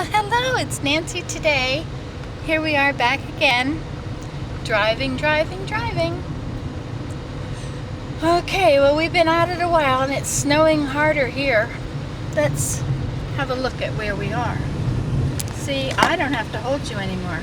Well, hello, it's Nancy today. Here we are back again. Driving. Okay, well, we've been at it a while and it's snowing harder here. Let's have a look at where we are. See, I don't have to hold you anymore.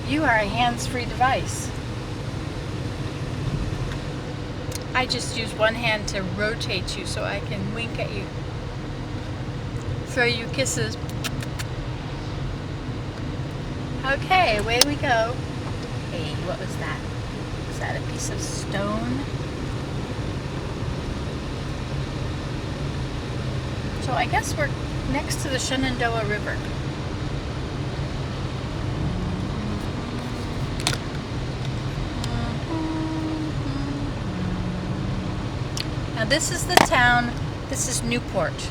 You are a hands-free device. I just use one hand to rotate you so I can wink at you. Throw you kisses. Okay, away we go. Hey, what was that? Was that a piece of stone? So I guess we're next to the Shenandoah River. Now this is the town, this is Newport.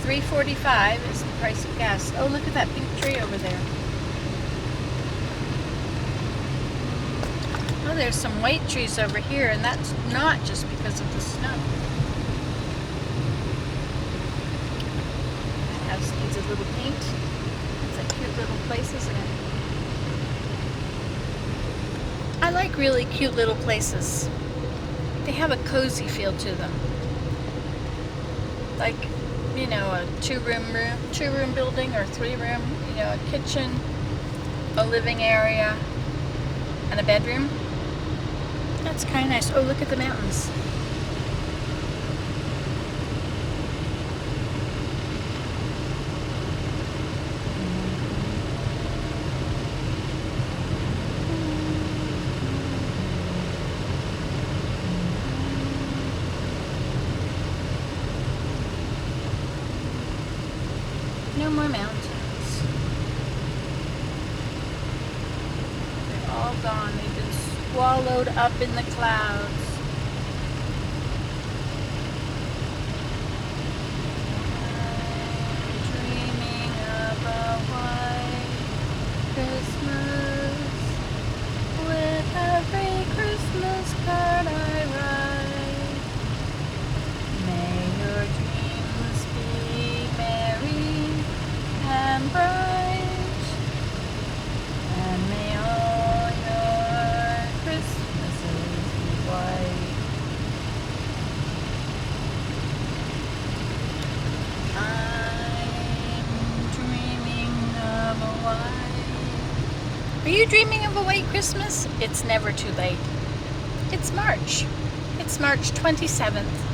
$3.45 is the price of gas. Oh, look at that pink tree over there. Oh, there's some white trees over here, and that's not just because of the snow. That house needs a little paint. It's like cute little places in it. I like really cute little places. They have a cozy feel to them. Like, you know, a two-room building or three-room, you know, a kitchen, a living area, and a bedroom. That's kind of nice. Oh, look at the mountains. No more mountains. They're all gone. They've been swallowed up in the clouds. I'm dreaming of a white Christmas with every Christmas card I write. May your dreams be merry and bright, and may all your Christmases be white. I'm dreaming of a white. Are you dreaming of a white Christmas? It's never too late. It's March. It's March 27th.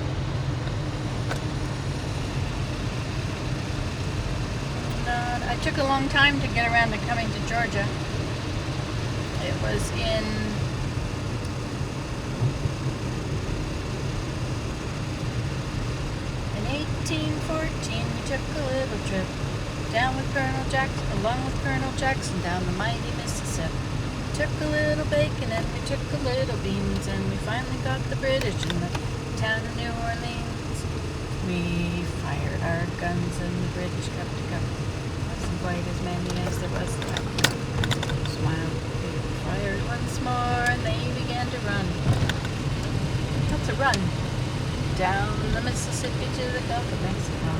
I took a long time to get around to coming to Georgia. It was in 1814. We took a little trip down with Colonel Jackson, along with Colonel Jackson, down the mighty Mississippi. We took a little bacon and we took a little beans, and we finally got the British in the town of New Orleans. We fired our guns and the British kept to cover. Quite as many as there was left. Smiled. We fired once more, and they began to run. What's a run? Down the Mississippi to the Gulf of Mexico.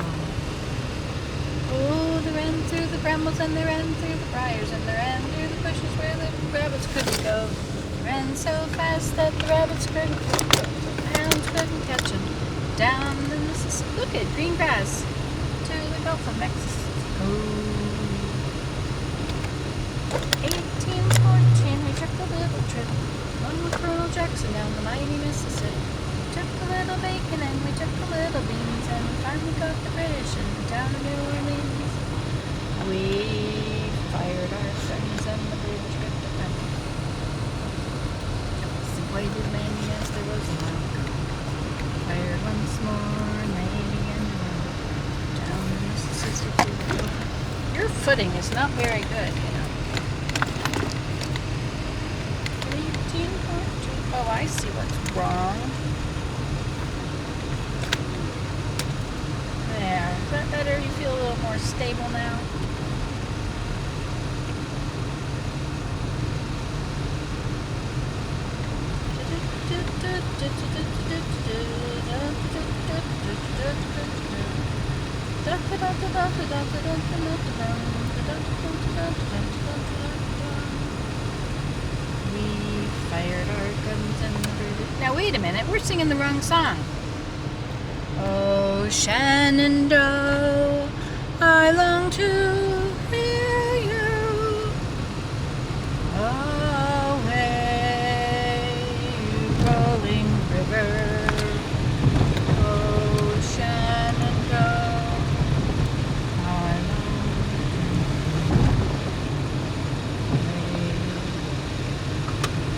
Oh, they ran through the brambles, and they ran through the briars, and they ran through the bushes where the rabbits couldn't go. They ran so fast that the rabbits couldn't, the hounds couldn't catch them. Down the Mississippi. Look at green grass to the Gulf of Mexico. 1814, we took a little trip along with Colonel Jackson down the mighty Mississippi. We took a little bacon and we took a little beans, and we finally got the British in the town of New Orleans. We fired our guns and the British kept to cover. Quite as many as there was left. Fired once more, and they began to run down the Mississippi. Your footing is not very good, you know. 18.2. Oh, I see what's wrong. There. Is that better? You feel a little more stable now? We fired our guns and murdered. Now wait a minute, we're singing the wrong song. Oh, Shenandoah, I long to hear you. Away, rolling river. Oh, Shenandoah, I long to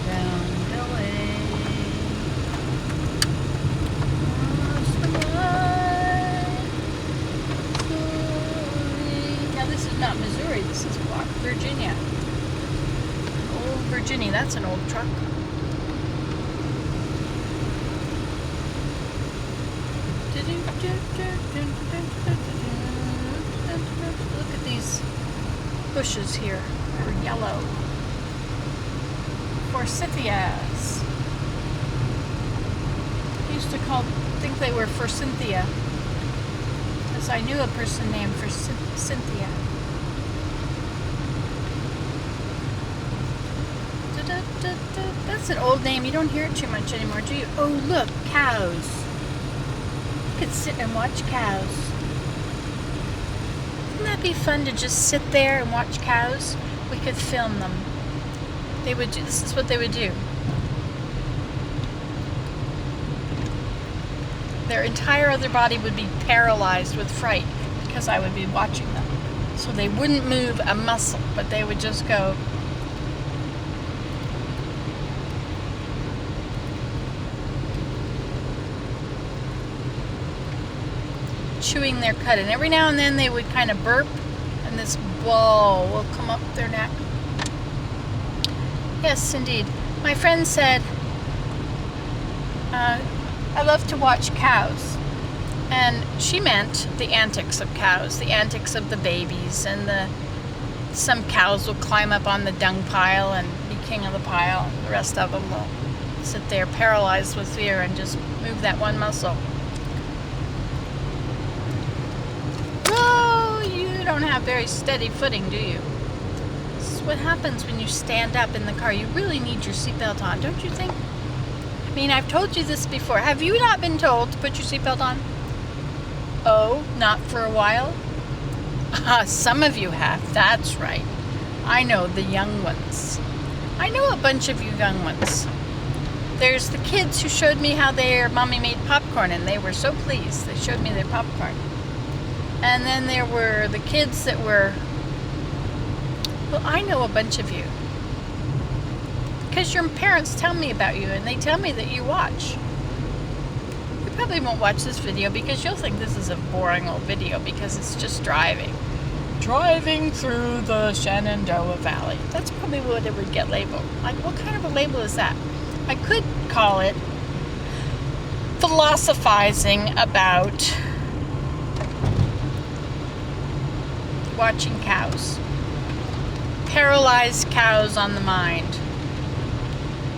down the way. Now this is not Missouri, this is Virginia. Old Virginia, that's an old truck. Look at these bushes here, they're yellow. Forsythias. I used to think they were for Cynthia, because I knew a person named for Cynthia. That's an old name. You don't hear it too much anymore, do you? Oh, look, cows. You could sit and watch cows. Wouldn't that be fun to just sit there and watch cows? We could film them. This is what they would do. Their entire other body would be paralyzed with fright because I would be watching them. So they wouldn't move a muscle, but they would just go. Chewing their cud, and every now and then they would kind of burp, and this ball will come up their neck. Yes, indeed. My friend said, I love to watch cows. And she meant the antics of cows, the antics of the babies, and some cows will climb up on the dung pile and be king of the pile. The rest of them will sit there paralyzed with fear and just move that one muscle. Oh, you don't have very steady footing, do you? This is what happens when you stand up in the car. You really need your seatbelt on, don't you think? I mean, I've told you this before. Have you not been told to put your seatbelt on? Oh, not for a while? Some of you have. That's right. I know the young ones. I know a bunch of you young ones. There's the kids who showed me how their mommy made popcorn, and they were so pleased. They showed me their popcorn. And then there were the kids that were... Well, I know a bunch of you. Because your parents tell me about you, and they tell me that you watch. You probably won't watch this video because you'll think this is a boring old video because it's just driving. Driving through the Shenandoah Valley. That's probably what it would get labeled. Like, what kind of a label is that? I could call it philosophizing about watching cows. Paralyzed cows on the mind.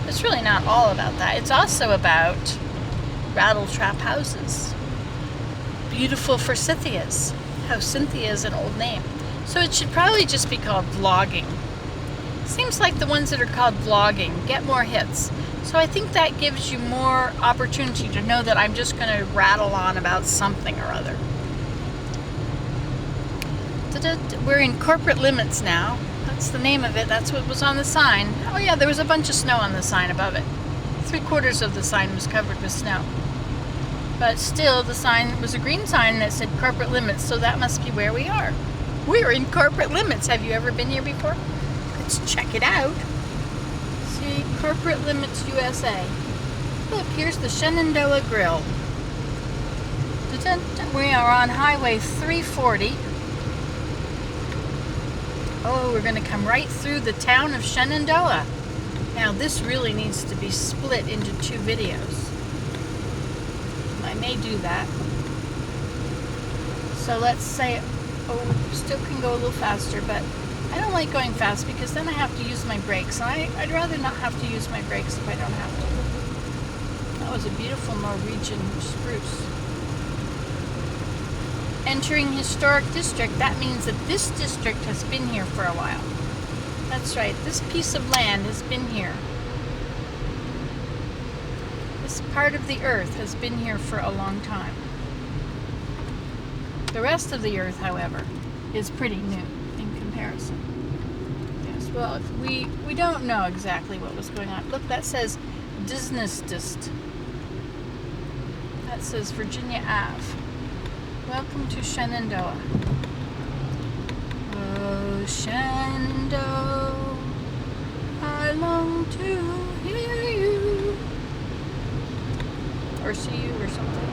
It's really not all about that. It's also about rattletrap houses. Beautiful forsythias. How Cynthia is an old name. So it should probably just be called vlogging. Seems like the ones that are called vlogging get more hits. So I think that gives you more opportunity to know that I'm just going to rattle on about something or other. We're in corporate limits now. That's the name of it. That's what was on the sign. Oh yeah, there was a bunch of snow on the sign above it. 3/4 of the sign was covered with snow. But still, the sign was a green sign that said corporate limits, so that must be where we are. We're in corporate limits. Have you ever been here before? Let's check it out. See, corporate limits USA. Look, here's the Shenandoah Grill. We are on Highway 340. Oh, we're going to come right through the town of Shenandoah. Now, this really needs to be split into 2 videos. I may do that. So let's say, oh, still can go a little faster, but I don't like going fast because then I have to use my brakes. And I'd rather not have to use my brakes if I don't have to. That was a beautiful Norwegian spruce. Entering historic district, that means that this district has been here for a while. That's right, this piece of land has been here. This part of the earth has been here for a long time. The rest of the earth, however, is pretty new in comparison. Yes, well, we don't know exactly what was going on. Look, that says Disney-dist. That says Virginia Ave. Welcome to Shenandoah. Oh, Shenandoah, I long to hear you. Or see you or something.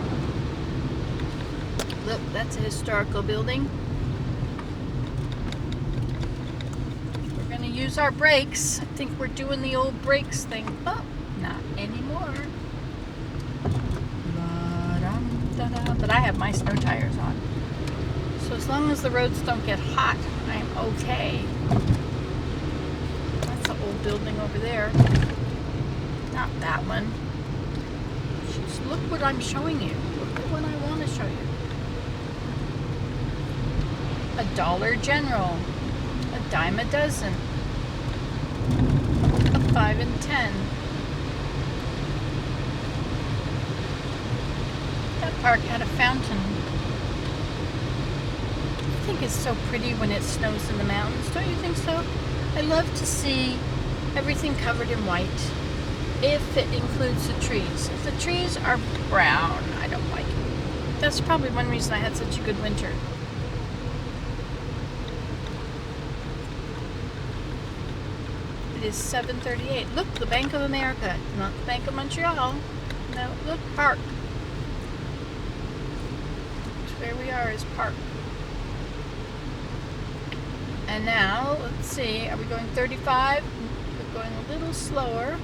Look, that's a historical building. We're going to use our brakes. I think we're doing the old brakes thing. Oh, not anymore. But I have my snow tires on. So as long as the roads don't get hot, I'm okay. That's the old building over there. Not that one. Just look what I'm showing you. Look at what I want to show you. A Dollar General. A dime a dozen. A 5 and 10. That park had a fountain. I think it's so pretty when it snows in the mountains. Don't you think so? I love to see everything covered in white. If it includes the trees. If the trees are brown, I don't like it. That's probably one reason I had such a good winter. It is 7:38. Look, the Bank of America. Not the Bank of Montreal. No, look, park. Where we are is park. And now, let's see, are we going 35? We're going a little slower.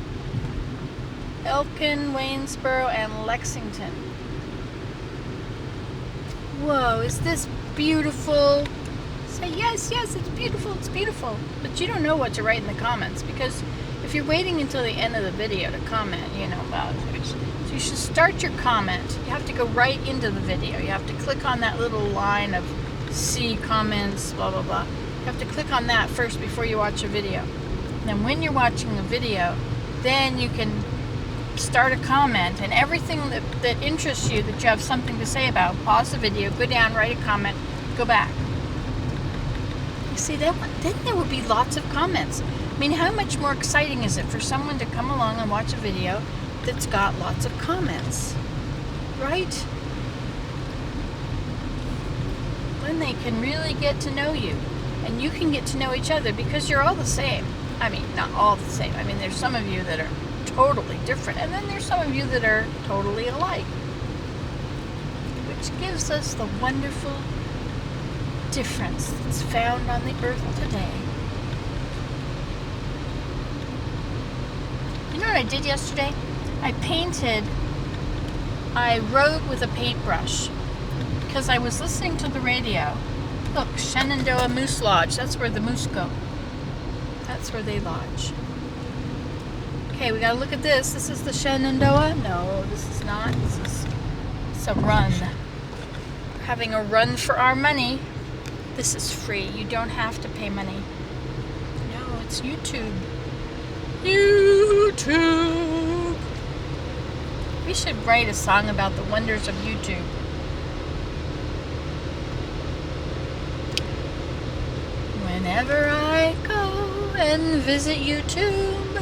Elkin, Waynesboro, and Lexington. Whoa, is this beautiful? Say yes, yes, it's beautiful, it's beautiful. But you don't know what to write in the comments, because if you're waiting until the end of the video to comment, you know, well, so you should start your comment. You have to go right into the video. You have to click on that little line of see comments, blah, blah, blah. You have to click on that first before you watch a video. And then when you're watching a video, then you can start a comment, and everything that interests you, that you have something to say about, pause the video, go down, write a comment, go back. You see, then there would be lots of comments. I mean, how much more exciting is it for someone to come along and watch a video that's got lots of comments, right? Then they can really get to know you, and you can get to know each other, because you're all the same. I mean, not all the same. I mean, there's some of you that are totally different, and then there's some of you that are totally alike, which gives us the wonderful difference that's found on the earth today. You know what I did yesterday? I wrote with a paintbrush because I was listening to the radio. Look, Shenandoah Moose Lodge. That's where the moose go. That's where they lodge. Okay, we gotta look at this. This is the Shenandoah. No, this is not. It's a run. We're having a run for our money. This is free. You don't have to pay money. No, it's YouTube. YouTube. We should write a song about the wonders of YouTube. Whenever I go and visit YouTube,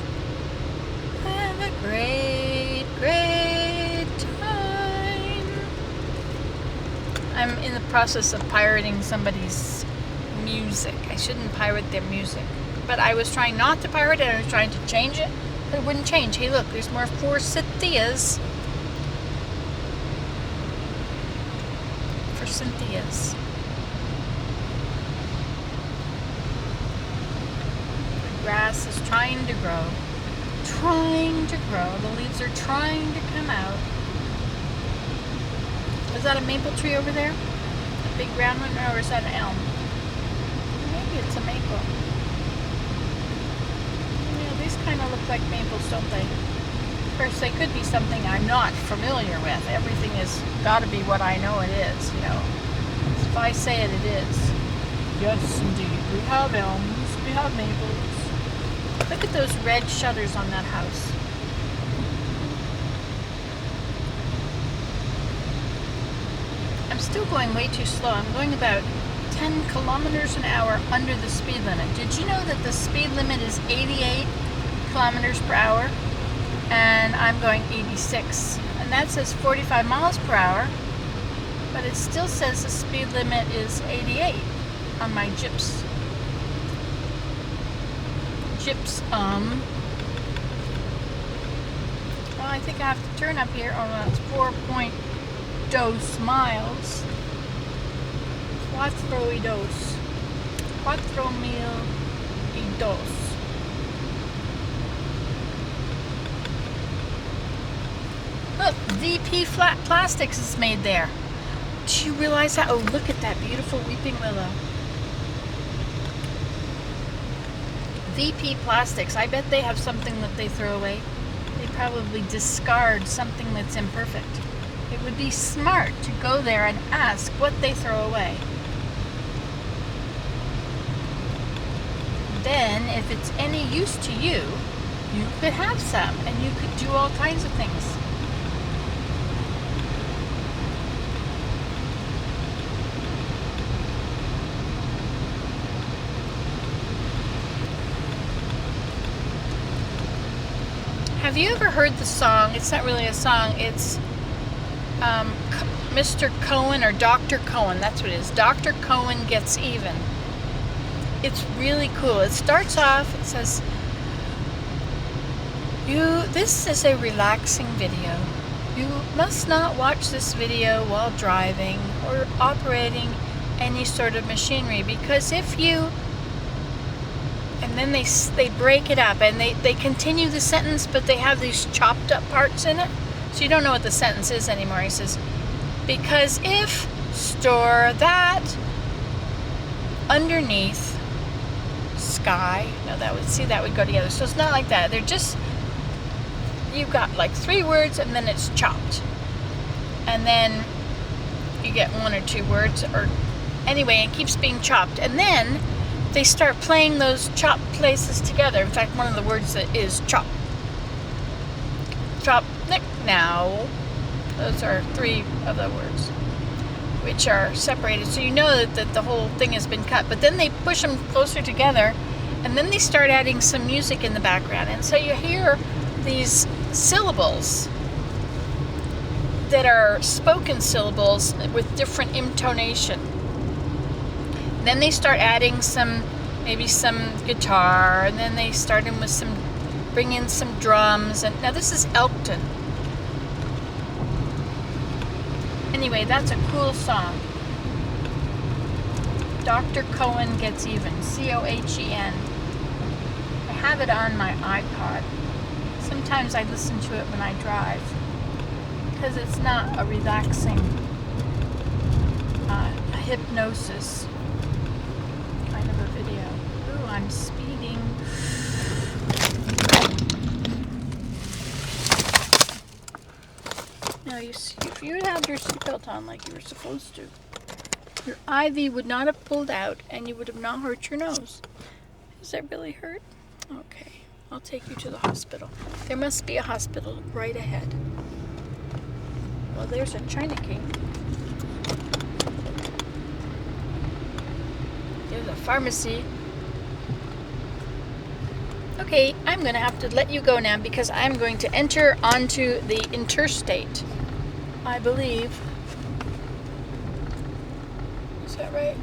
have a great, great time. I'm in the process of pirating somebody's music. I shouldn't pirate their music. But I was trying not to pirate it, I was trying to change it, but it wouldn't change. Hey look, there's more forsythias. For Cynthia's. The grass is trying to grow. Trying to grow. The leaves are trying to come out. Is that a maple tree over there? A big round one? Or is that an elm? Maybe it's a maple. Yeah, these kind of look like maples, don't they? course, they could be something I'm not familiar with. Everything has got to be what I know it is, you know. If I say it, it is. Yes, indeed. We have elms. We have maples. Look at those red shutters on that house. I'm still going way too slow. I'm going about 10 kilometers an hour under the speed limit. Did you know that the speed limit is 88 kilometers per hour? And I'm going 86. And that says 45 miles per hour, but it still says the speed limit is 88 on my GIPS. Well, I think I have to turn up here. Oh, that's 4.2 miles. 4.2. 4.2. Look, VP Flat Plastics is made there. Do you realize that? Oh, look at that beautiful weeping willow. VP Plastics. I bet they have something that they throw away. They probably discard something that's imperfect. It would be smart to go there and ask what they throw away. Then, if it's any use to you, you could have some and you could do all kinds of things. Have you ever heard the song? It's not really a song. It's Mr. Cohen or Dr. Cohen. That's what it is. Dr. Cohen Gets Even. It's really cool. It starts off, it says, this is a relaxing video. You must not watch this video while driving or operating any sort of machinery, because if you... And then they break it up and they continue the sentence, but they have these chopped up parts in it. So you don't know what the sentence is anymore. He says, because if store that underneath sky. No, that would go together. So it's not like that. They're just, you've got like 3 words and then it's chopped. And then you get 1 or 2 words, or anyway, it keeps being chopped. And then they start playing those chopped places together. In fact, one of the words that is chop. Chop, nick, now. Those are 3 of the words, which are separated. So you know that the whole thing has been cut. But then they push them closer together, and then they start adding some music in the background. And so you hear these syllables that are spoken syllables with different intonation. Then they start adding maybe some guitar, and then they start in with bring in some drums. And now this is Elkton. Anyway, that's a cool song. Dr. Cohen Gets Even, Cohen. I have it on my iPod. Sometimes I listen to it when I drive, because it's not a relaxing hypnosis kind of a video. Ooh, I'm speeding. Now you see, if you had your seatbelt on like you were supposed to, your IV would not have pulled out and you would have not hurt your nose. Does that really hurt? Okay, I'll take you to the hospital. There must be a hospital right ahead. Well, there's a China King. There's a pharmacy. Okay, I'm going to have to let you go now because I'm going to enter onto the interstate, I believe. Is that right?